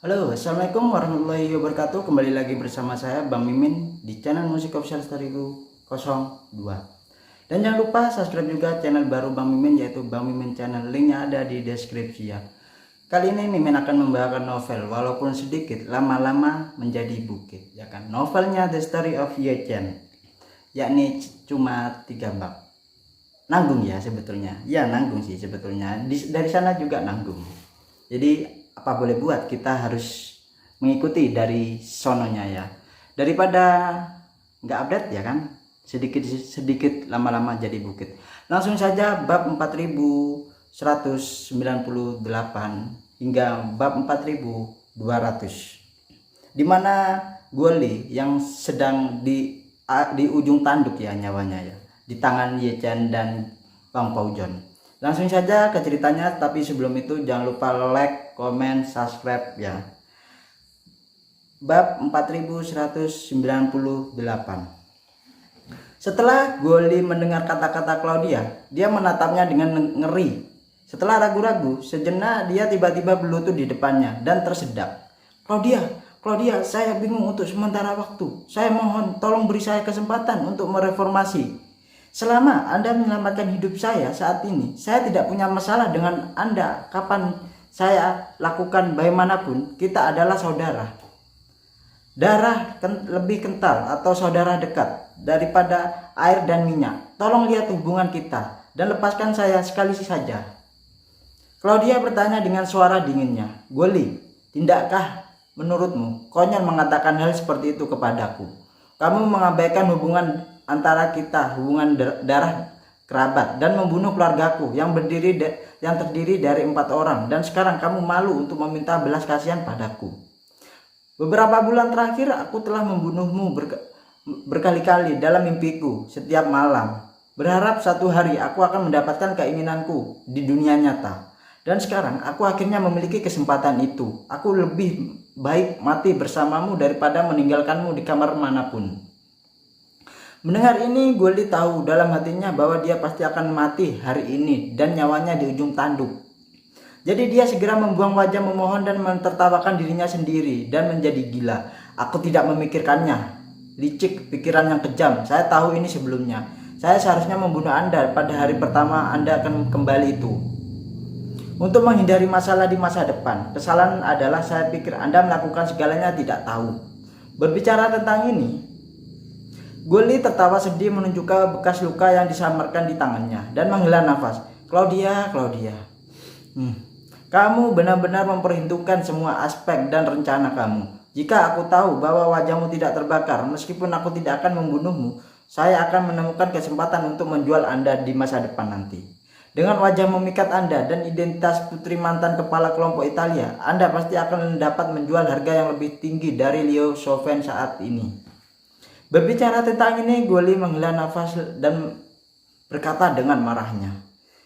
Halo, assalamualaikum warahmatullahi wabarakatuh. Kembali lagi bersama saya Bang Mimin di channel Musik Official 1002. Dan jangan lupa subscribe juga channel baru Bang Mimin, yaitu Bang Mimin Channel. Linknya ada di deskripsi ya. Kali ini Mimin akan membawakan novel walaupun sedikit, lama-lama menjadi bukit, ya kan. Novelnya The Story of Ye Chen, yakni cuma 3 bab. Nanggung ya sebetulnya. Ya nanggung sih sebetulnya. Dari sana juga nanggung. Jadi apa boleh buat, kita harus mengikuti dari sononya ya, daripada nggak update ya kan, sedikit lama-lama jadi bukit. Langsung saja bab 4198 hingga bab 4200, dimana Guoli yang sedang di ujung tanduk ya nyawanya ya, di tangan Ye Chen dan Bang Paujon. Langsung saja ke ceritanya, tapi sebelum itu jangan lupa like, komen, subscribe ya. Bab 4198. Setelah Guoli mendengar kata-kata Claudia, dia menatapnya dengan ngeri. Setelah ragu-ragu, sejenak dia tiba-tiba berlutut di depannya dan tersedak. Claudia, saya bingung untuk sementara waktu. Saya mohon tolong beri saya kesempatan untuk mereformasi. Selama Anda menyelamatkan hidup saya saat ini, saya tidak punya masalah dengan Anda. Kapan saya lakukan bagaimanapun, kita adalah saudara. Darah lebih kental atau saudara dekat daripada air dan minyak. Tolong lihat hubungan kita dan lepaskan saya sekali saja. Claudia bertanya dengan suara dinginnya. Guoli, tindakkah menurutmu konyol mengatakan hal seperti itu kepadaku? Kamu mengabaikan hubungan antara kita, hubungan darah kerabat, dan membunuh keluargaku yang terdiri dari 4 orang, dan sekarang kamu malu untuk meminta belas kasihan padaku. Beberapa bulan terakhir aku telah membunuhmu berkali-kali dalam mimpiku setiap malam, berharap satu hari aku akan mendapatkan keinginanku di dunia nyata. Dan sekarang aku akhirnya memiliki kesempatan itu. Aku lebih baik mati bersamamu daripada meninggalkanmu di kamar manapun. Mendengar ini, Guoli tahu dalam hatinya bahwa dia pasti akan mati hari ini dan nyawanya di ujung tanduk. Jadi dia segera membuang wajah memohon dan mentertawakan dirinya sendiri dan menjadi gila. Aku tidak memikirkannya. Licik, pikiran yang kejam. Saya tahu ini sebelumnya. Saya seharusnya membunuh Anda pada hari pertama Anda akan kembali itu, untuk menghindari masalah di masa depan. Kesalahan adalah saya pikir Anda melakukan segalanya tidak tahu. Berbicara tentang ini, Guoli tertawa sedih menunjukkan bekas luka yang disamarkan di tangannya dan menghela nafas. Claudia, kamu benar-benar memperhitungkan semua aspek dan rencana kamu. Jika aku tahu bahwa wajahmu tidak terbakar, meskipun aku tidak akan membunuhmu, saya akan menemukan kesempatan untuk menjual Anda di masa depan nanti. Dengan wajah memikat Anda dan identitas putri mantan kepala kelompok Italia, Anda pasti akan dapat menjual harga yang lebih tinggi dari Liu Chauvel saat ini. Berbicara tentang ini, Guoli menghela nafas dan berkata dengan marahnya.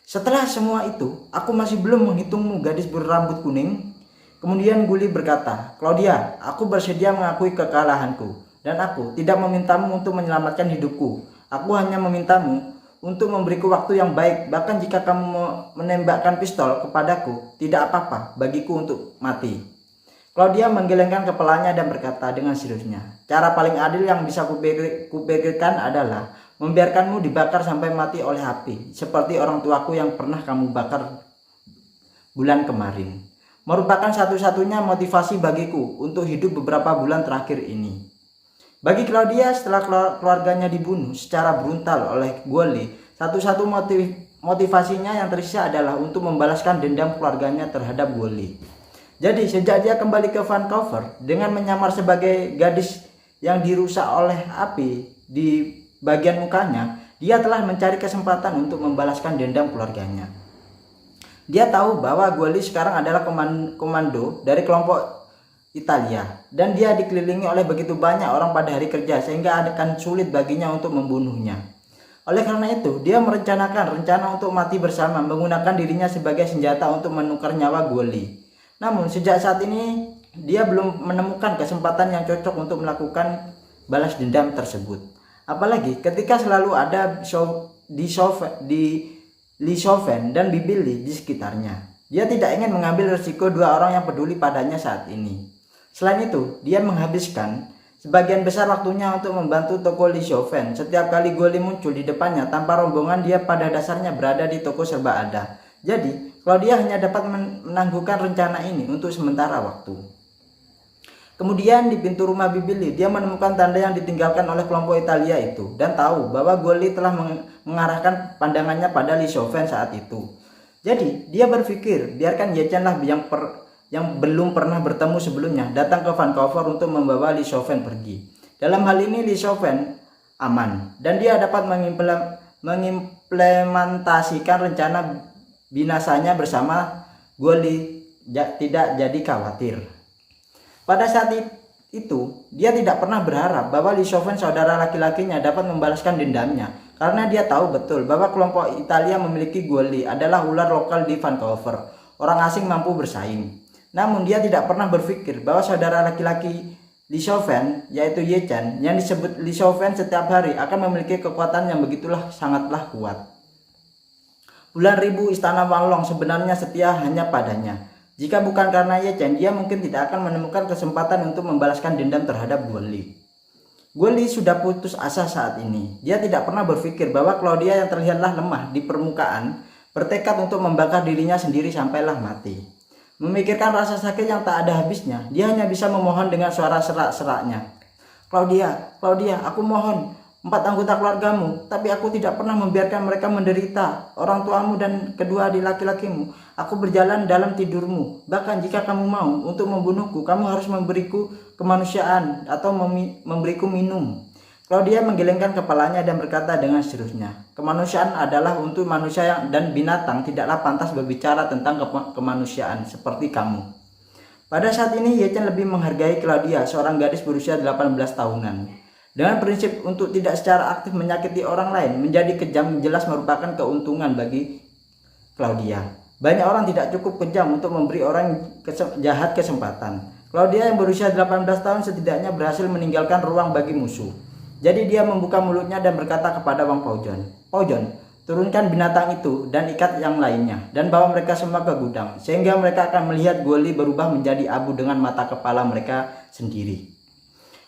Setelah semua itu, aku masih belum menghitungmu, gadis berambut kuning. Kemudian Guoli berkata, Claudia, aku bersedia mengakui kekalahanku. Dan aku tidak memintamu untuk menyelamatkan hidupku. Aku hanya memintamu untuk memberiku waktu yang baik. Bahkan jika kamu menembakkan pistol kepadaku, tidak apa-apa bagiku untuk mati. Claudia menggelengkan kepalanya dan berkata dengan seriusnya, cara paling adil yang bisa kupikirkan adalah membiarkanmu dibakar sampai mati oleh api, seperti orang tuaku yang pernah kamu bakar bulan kemarin. Merupakan satu-satunya motivasi bagiku untuk hidup beberapa bulan terakhir ini. Bagi Claudia, setelah keluarganya dibunuh secara brutal oleh Guoli, satu-satu motivasinya yang tersisa adalah untuk membalaskan dendam keluarganya terhadap Guoli. Jadi sejak dia kembali ke Vancouver dengan menyamar sebagai gadis yang dirusak oleh api di bagian mukanya, dia telah mencari kesempatan untuk membalaskan dendam keluarganya. Dia tahu bahwa Guoli sekarang adalah komando dari kelompok Italia dan dia dikelilingi oleh begitu banyak orang pada hari kerja sehingga akan sulit baginya untuk membunuhnya. Oleh karena itu, dia merencanakan rencana untuk mati bersama, menggunakan dirinya sebagai senjata untuk menukar nyawa Guoli. Namun sejak saat ini dia belum menemukan kesempatan yang cocok untuk melakukan balas dendam tersebut. Apalagi ketika selalu ada Lee Chauvel dan Bibi Lee di sekitarnya. Dia tidak ingin mengambil resiko dua orang yang peduli padanya saat ini. Selain itu, dia menghabiskan sebagian besar waktunya untuk membantu toko Li Xiaofen. Setiap kali Guoli muncul di depannya tanpa rombongan, dia pada dasarnya berada di toko serba ada. Jadi, Claudia hanya dapat menangguhkan rencana ini untuk sementara waktu. Kemudian di pintu rumah Bibi Li, dia menemukan tanda yang ditinggalkan oleh kelompok Italia itu dan tahu bahwa Guoli telah mengarahkan pandangannya pada Li Xiaofen saat itu. Jadi, dia berpikir biarkan Ye Chen lah yang belum pernah bertemu sebelumnya datang ke Vancouver untuk membawa Li Xiaofen pergi. Dalam hal ini Li Xiaofen aman dan dia dapat mengimplementasikan rencana binasanya bersama Guoli, tidak jadi khawatir. Pada saat itu dia tidak pernah berharap bahwa Li Xiaofen saudara laki-lakinya dapat membalaskan dendamnya, karena dia tahu betul bahwa kelompok Italia memiliki Guoli adalah ular lokal di Vancouver. Orang asing mampu bersaing. Namun dia tidak pernah berpikir bahwa saudara laki-laki Li Xiaofen, yaitu Ye Chen, yang disebut Li Xiaofen setiap hari akan memiliki kekuatan yang begitulah sangatlah kuat. Puluhan ribu istana Wanlong sebenarnya setia hanya padanya. Jika bukan karena Ye Chen, dia mungkin tidak akan menemukan kesempatan untuk membalaskan dendam terhadap Guoli. Guoli sudah putus asa saat ini. Dia tidak pernah berpikir bahwa Claudia yang terlihatlah lemah di permukaan bertekad untuk membakar dirinya sendiri sampailah mati. Memikirkan rasa sakit yang tak ada habisnya, dia hanya bisa memohon dengan suara serak-seraknya. Claudia, aku mohon, 4 anggota keluargamu, tapi aku tidak pernah membiarkan mereka menderita, orang tuamu dan kedua adik laki-lakimu. Aku berjalan dalam tidurmu. Bahkan jika kamu mau untuk membunuhku, kamu harus memberiku kemanusiaan atau memberiku minum. Claudia menggelengkan kepalanya dan berkata dengan seriusnya, kemanusiaan adalah untuk manusia dan binatang tidaklah pantas berbicara tentang kemanusiaan seperti kamu. Pada saat ini Ye Chen lebih menghargai Claudia, seorang gadis berusia 18 tahunan. Dengan prinsip untuk tidak secara aktif menyakiti orang lain, menjadi kejam jelas merupakan keuntungan bagi Claudia. Banyak orang tidak cukup kejam untuk memberi orang jahat kesempatan. Claudia yang berusia 18 tahun setidaknya berhasil meninggalkan ruang bagi musuh. Jadi dia membuka mulutnya dan berkata kepada Wang Paojon, Paojon, turunkan binatang itu dan ikat yang lainnya dan bawa mereka semua ke gudang, sehingga mereka akan melihat Guoli berubah menjadi abu dengan mata kepala mereka sendiri.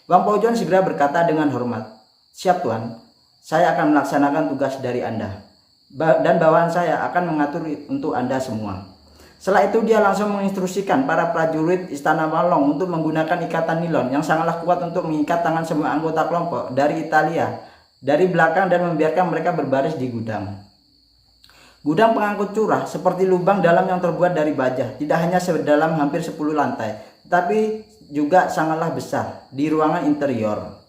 Wang Paojon segera berkata dengan hormat, siap Tuan, saya akan melaksanakan tugas dari Anda, dan bawahan saya akan mengatur untuk Anda semua. Setelah itu dia langsung menginstruksikan para prajurit Istana Wanlong untuk menggunakan ikatan nilon yang sangatlah kuat untuk mengikat tangan semua anggota kelompok dari Italia dari belakang dan membiarkan mereka berbaris di gudang. Gudang pengangkut curah seperti lubang dalam yang terbuat dari baja, tidak hanya sedalam hampir 10 lantai, tetapi juga sangatlah besar di ruangan interior.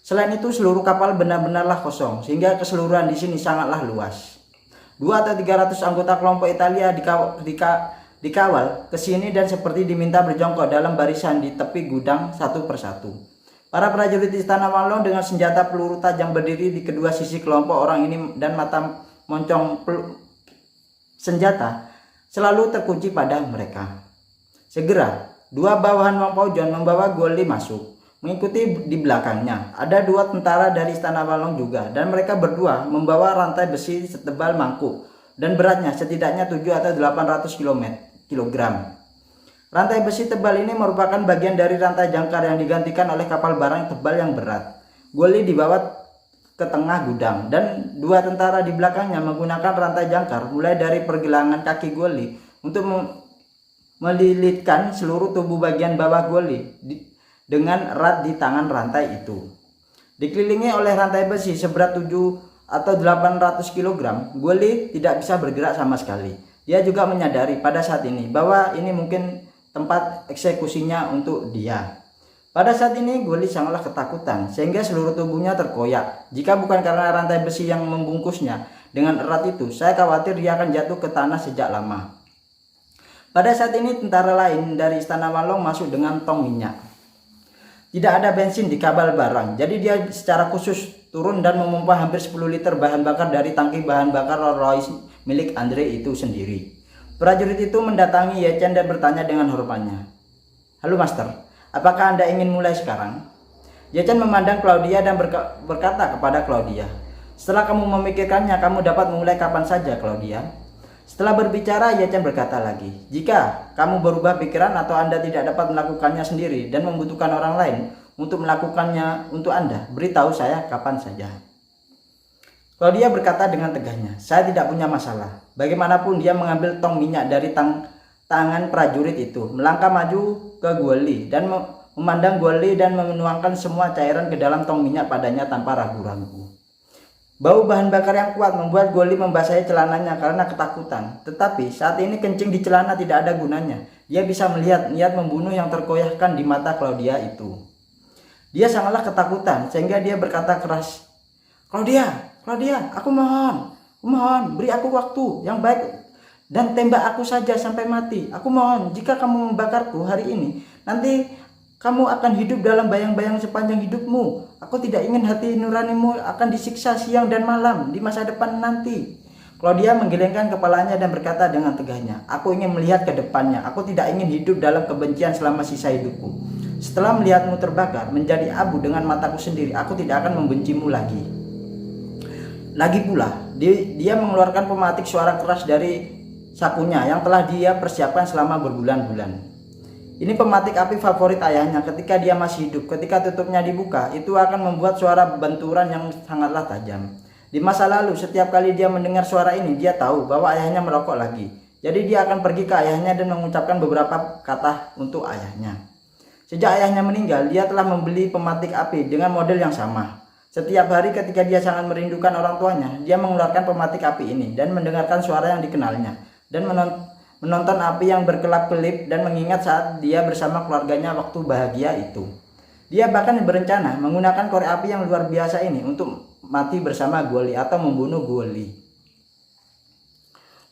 Selain itu seluruh kapal benar-benarlah kosong, sehingga keseluruhan di sini sangatlah luas. 2 atau 300 anggota kelompok Italia dikawal ke sini dan seperti diminta berjongkok dalam barisan di tepi gudang satu persatu. Para prajurit Istana Wanlong dengan senjata peluru tajam berdiri di kedua sisi kelompok orang ini dan mata moncong senjata selalu terkunci pada mereka. Segera, 2 bawahan Wang Paojon membawa Guoli masuk. Mengikuti di belakangnya ada 2 tentara dari Istana Wanlong juga, dan mereka berdua membawa rantai besi setebal mangkuk dan beratnya setidaknya 7 atau 800 kg. Rantai besi tebal ini merupakan bagian dari rantai jangkar yang digantikan oleh kapal barang tebal yang berat. Guoli dibawa ke tengah gudang dan 2 tentara di belakangnya menggunakan rantai jangkar mulai dari pergelangan kaki Guoli untuk melilitkan seluruh tubuh bagian bawah Guoli dengan erat di tangan rantai itu. Dikelilingi oleh rantai besi seberat 7 atau 800 kg, Guoli tidak bisa bergerak sama sekali. Dia juga menyadari pada saat ini bahwa ini mungkin tempat eksekusinya untuk dia. Pada saat ini Guoli sangatlah ketakutan sehingga seluruh tubuhnya terkoyak. Jika bukan karena rantai besi yang membungkusnya dengan erat itu, saya khawatir dia akan jatuh ke tanah sejak lama. Pada saat ini tentara lain dari Istana Wanlong masuk dengan tong minyak. Tidak ada bensin di kapal barang, jadi dia secara khusus turun dan memompa hampir 10 liter bahan bakar dari tangki bahan bakar Rolls-Royce milik Andre itu sendiri. Prajurit itu mendatangi Ye Chen dan bertanya dengan hormatnya, halo Master, apakah Anda ingin mulai sekarang? Ye Chen memandang Claudia dan berkata kepada Claudia, setelah kamu memikirkannya, kamu dapat memulai kapan saja Claudia. Setelah berbicara, Ye Chen berkata lagi, jika kamu berubah pikiran atau Anda tidak dapat melakukannya sendiri dan membutuhkan orang lain untuk melakukannya untuk Anda, beritahu saya kapan saja. Claudia berkata dengan tegahnya, saya tidak punya masalah. Bagaimanapun dia mengambil tong minyak dari tangan prajurit itu, melangkah maju ke Guoli dan memandang Guoli dan menuangkan semua cairan ke dalam tong minyak padanya tanpa ragu-ragu. Bau bahan bakar yang kuat membuat Guoli membasahi celananya karena ketakutan. Tetapi saat ini kencing di celana tidak ada gunanya. Dia bisa melihat niat membunuh yang terkoyahkan di mata Claudia itu. Dia sangatlah ketakutan sehingga dia berkata keras, Claudia, aku mohon, beri aku waktu yang baik dan tembak aku saja sampai mati. Aku mohon, jika kamu membakarku hari ini, nanti kamu akan hidup dalam bayang-bayang sepanjang hidupmu. Aku tidak ingin hati nuranimu akan disiksa siang dan malam di masa depan nanti. Claudia menggelengkan kepalanya dan berkata dengan tegahnya, aku ingin melihat ke depannya. Aku tidak ingin hidup dalam kebencian selama sisa hidupku. Setelah melihatmu terbakar menjadi abu dengan mataku sendiri, aku tidak akan membencimu lagi. Lagi pula, dia mengeluarkan pematik suara keras dari sakunya yang telah dia persiapkan selama berbulan-bulan. Ini pematik api favorit ayahnya ketika dia masih hidup. Ketika tutupnya dibuka, itu akan membuat suara benturan yang sangatlah tajam. Di masa lalu, setiap kali dia mendengar suara ini, dia tahu bahwa ayahnya merokok lagi. Jadi dia akan pergi ke ayahnya dan mengucapkan beberapa kata untuk ayahnya. Sejak ayahnya meninggal, dia telah membeli pematik api dengan model yang sama. Setiap hari ketika dia sangat merindukan orang tuanya, dia mengeluarkan pematik api ini dan mendengarkan suara yang dikenalnya dan menonton api yang berkelap-kelip dan mengingat saat dia bersama keluarganya waktu bahagia itu. Dia bahkan berencana menggunakan korek api yang luar biasa ini untuk mati bersama Guoli atau membunuh Guoli.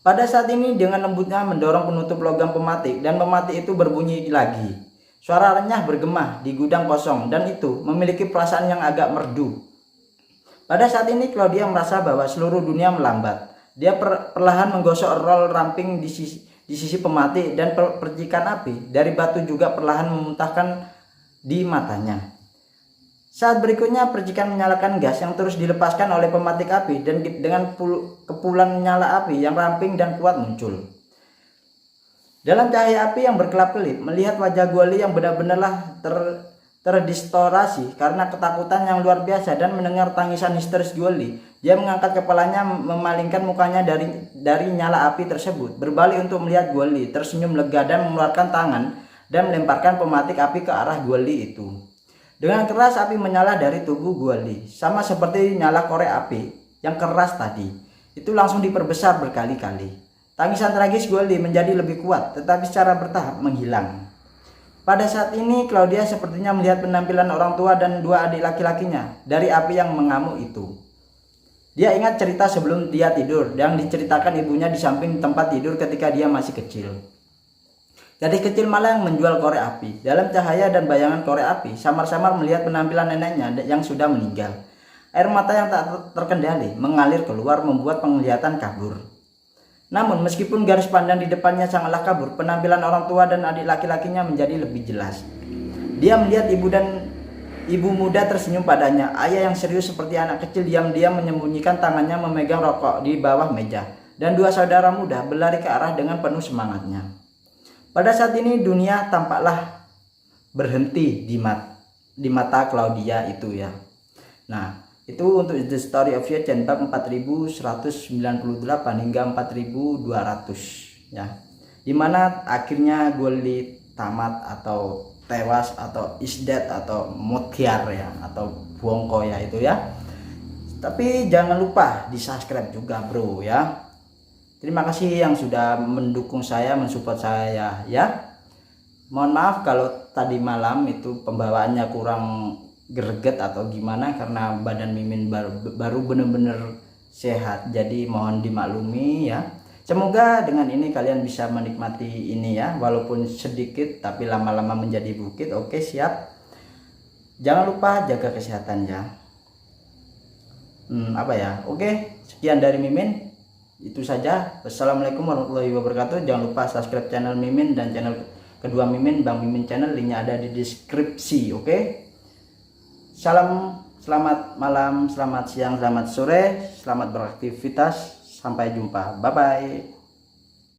Pada saat ini dengan lembutnya mendorong penutup logam pematik dan pematik itu berbunyi lagi. Suara renyah bergema di gudang kosong dan itu memiliki perasaan yang agak merdu. Pada saat ini Claudia merasa bahwa seluruh dunia melambat. Dia perlahan menggosok rol ramping di sisi pematik dan percikan api dari batu juga perlahan memuntahkan di matanya. Saat berikutnya percikan menyalakan gas yang terus dilepaskan oleh pematik api dan dengan kepulan nyala api yang ramping dan kuat muncul. Dalam cahaya api yang berkelap-kelip, melihat wajah Guoli yang benar-benarlah terdistorasi karena ketakutan yang luar biasa dan mendengar tangisan histeris Guoli, dia mengangkat kepalanya memalingkan mukanya dari nyala api tersebut, berbalik untuk melihat Guoli, tersenyum lega dan mengeluarkan tangan dan melemparkan pematik api ke arah Guoli itu. Dengan keras api menyala dari tubuh Guoli, sama seperti nyala korek api yang keras tadi. Itu langsung diperbesar berkali-kali. Tangisan tragis Guoli menjadi lebih kuat, tetapi secara bertahap menghilang. Pada saat ini Claudia sepertinya melihat penampilan orang tua dan dua adik laki-lakinya dari api yang mengamuk itu. Dia ingat cerita sebelum dia tidur yang diceritakan ibunya di samping tempat tidur ketika dia masih kecil. Gadis kecil malah yang menjual korek api. Dalam cahaya dan bayangan korek api, samar-samar melihat penampilan neneknya yang sudah meninggal. Air mata yang tak terkendali mengalir keluar membuat penglihatan kabur. Namun meskipun garis pandang di depannya sangatlah kabur, penampilan orang tua dan adik laki-lakinya menjadi lebih jelas. Dia melihat ibu muda tersenyum padanya. Ayah yang serius seperti anak kecil diam-diam menyembunyikan tangannya memegang rokok di bawah meja. Dan dua saudara muda berlari ke arah dengan penuh semangatnya. Pada saat ini dunia tampaklah berhenti di mata Claudia itu ya. Nah, itu untuk The Story of Ye Chen bab 4198 hingga 4200 ya. Dimana akhirnya Guoli tamat atau tewas atau is dead atau mutiar ya atau bongko ya itu ya. Tapi jangan lupa di subscribe juga bro ya. Terima kasih yang sudah mendukung saya, mensupport saya ya. Mohon maaf kalau tadi malam itu pembawaannya kurang greget atau gimana karena badan Mimin baru bener-bener sehat, jadi mohon dimaklumi ya. Semoga dengan ini kalian bisa menikmati ini ya, walaupun sedikit tapi lama-lama menjadi bukit. Oke, siap. Jangan lupa jaga kesehatan ya. Oke, sekian dari Mimin. Itu saja. Wassalamualaikum warahmatullahi wabarakatuh. Jangan lupa subscribe channel Mimin dan channel kedua Mimin, Bang Mimin Channel, linknya ada di deskripsi. Oke. Salam, selamat malam, selamat siang, selamat sore, selamat beraktivitas. Sampai jumpa. Bye bye.